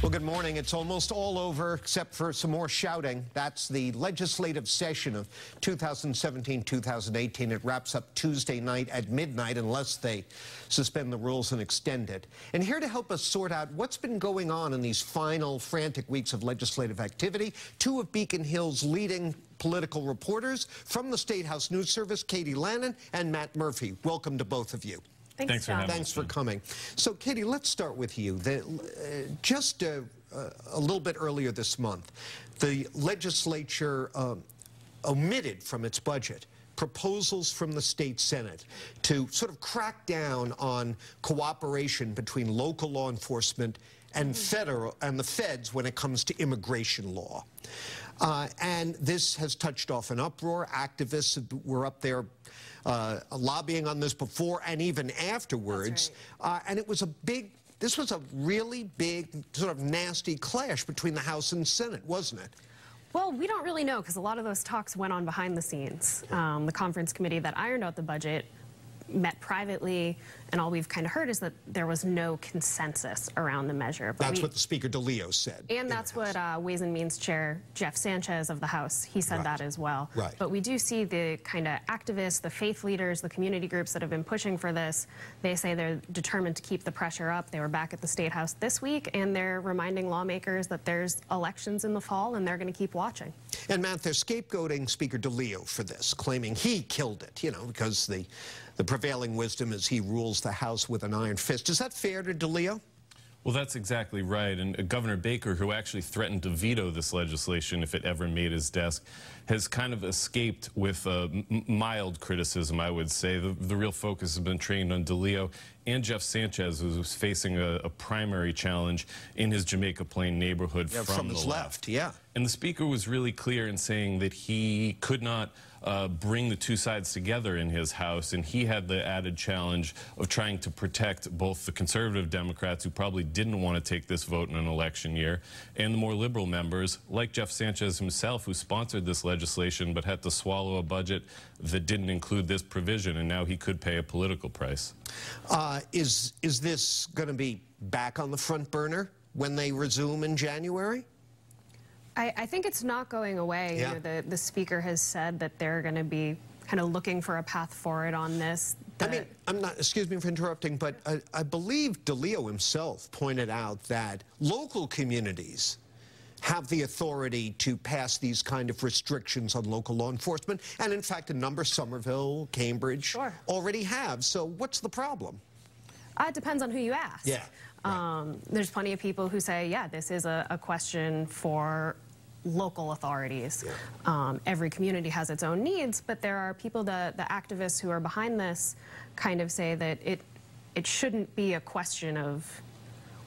Well, good morning. It's almost all over except for some more shouting. That's the legislative session of 2017-2018. It wraps up Tuesday night at midnight unless they suspend the rules and extend it. And here to help us sort out what's been going on in these final frantic weeks of legislative activity, two of Beacon Hill's leading political reporters from the State House News Service, Katie Lannan and Matt Murphy. Welcome to both of you. Thanks, John. Thanks for coming. So, Katie, let's start with you. Just a little bit earlier this month, the legislature omitted from its budget proposals from the state Senate to sort of crack down on cooperation between local law enforcement and the feds when it comes to immigration law. And this has touched off an uproar. Activists were up there lobbying on this before and even afterwards. Right. And it was this was a really big, sort of nasty clash between the House and Senate, wasn't it? Well, we don't really know because a lot of those talks went on behind the scenes. The conference committee that ironed out the budget met privately, and all we've kind of heard is that there was no consensus around the measure. But that's what the Speaker DeLeo said. And that's what Ways and Means Chair Jeff Sanchez of the House, he said that as well. Right. But we do see the kind of activists, the faith leaders, the community groups that have been pushing for this. They say they're determined to keep the pressure up. They were back at the State House this week, and they're reminding lawmakers that there's elections in the fall, and they're going to keep watching. And Matt, they're scapegoating Speaker DeLeo for this, claiming he killed it, you know, because the prevailing wisdom is he rules the House with an iron fist. Is that fair to DeLeo? Well, that's exactly right. And Governor Baker, who actually threatened to veto this legislation if it ever made his desk, has kind of escaped with mild criticism, I would say. The real focus has been trained on DeLeo and Jeff Sanchez, who's facing a primary challenge in his Jamaica Plain neighborhood from the left. Yeah. And the Speaker was really clear in saying that he could not bring the two sides together in his House, and he had the added challenge of trying to protect both the conservative Democrats, who probably didn't want to take this vote in an election year, and the more liberal members, like Jeff Sanchez himself, who sponsored this legislation but had to swallow a budget that didn't include this provision, and now he could pay a political price. Is this going to be back on the front burner when they resume in January? I think it's not going away. Yeah. You know, the Speaker has said that they're going to be kind of looking for a path forward on this. I mean, I'm not, excuse me for interrupting, but I believe DeLeo himself pointed out that local communities have the authority to pass these kind of restrictions on local law enforcement. And in fact, a number, Somerville, Cambridge, already have. So what's the problem? It depends on who you ask. Yeah. There's plenty of people who say, yeah, this is a question for local authorities. Yeah. Every community has its own needs, but there are people, the activists who are behind this kind of say that it shouldn't be a question of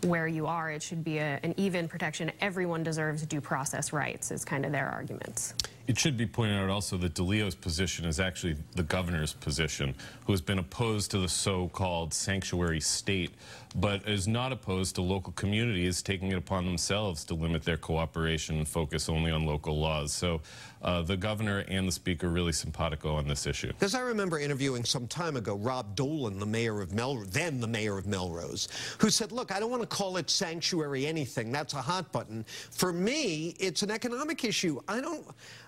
where you are. It should be an even protection. Everyone deserves due process rights is kind of their arguments. It should be pointed out also that DeLeo's position is actually the governor's position, who has been opposed to the so-called sanctuary state, but is not opposed to local communities taking it upon themselves to limit their cooperation and focus only on local laws. So the governor and the Speaker really simpatico on this issue. Because I remember interviewing some time ago Rob Dolan, the mayor of then the mayor of Melrose, who said, look, I don't want to call it sanctuary anything. That's a hot button. For me, it's an economic issue.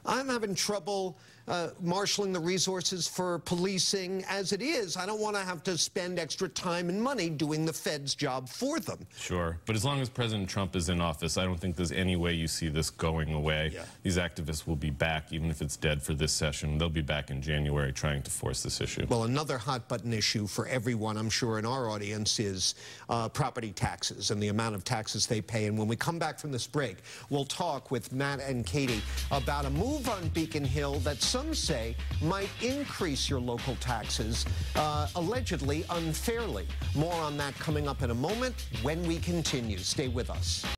I'm having trouble marshaling the resources for policing as it is. I don't want to have to spend extra time and money doing the Fed's job for them. Sure, but as long as President Trump is in office, I don't think there's any way you see this going away. Yeah. These activists will be back, even if it's dead for this session. They'll be back in January trying to force this issue. Well, another hot button issue for everyone, I'm sure, in our audience is property taxes and the amount of taxes they pay. And when we come back from this break, we'll talk with Matt and Katie about a move on Beacon Hill that some say might increase your local taxes, allegedly unfairly. More on that coming up in a moment when we continue. Stay with us.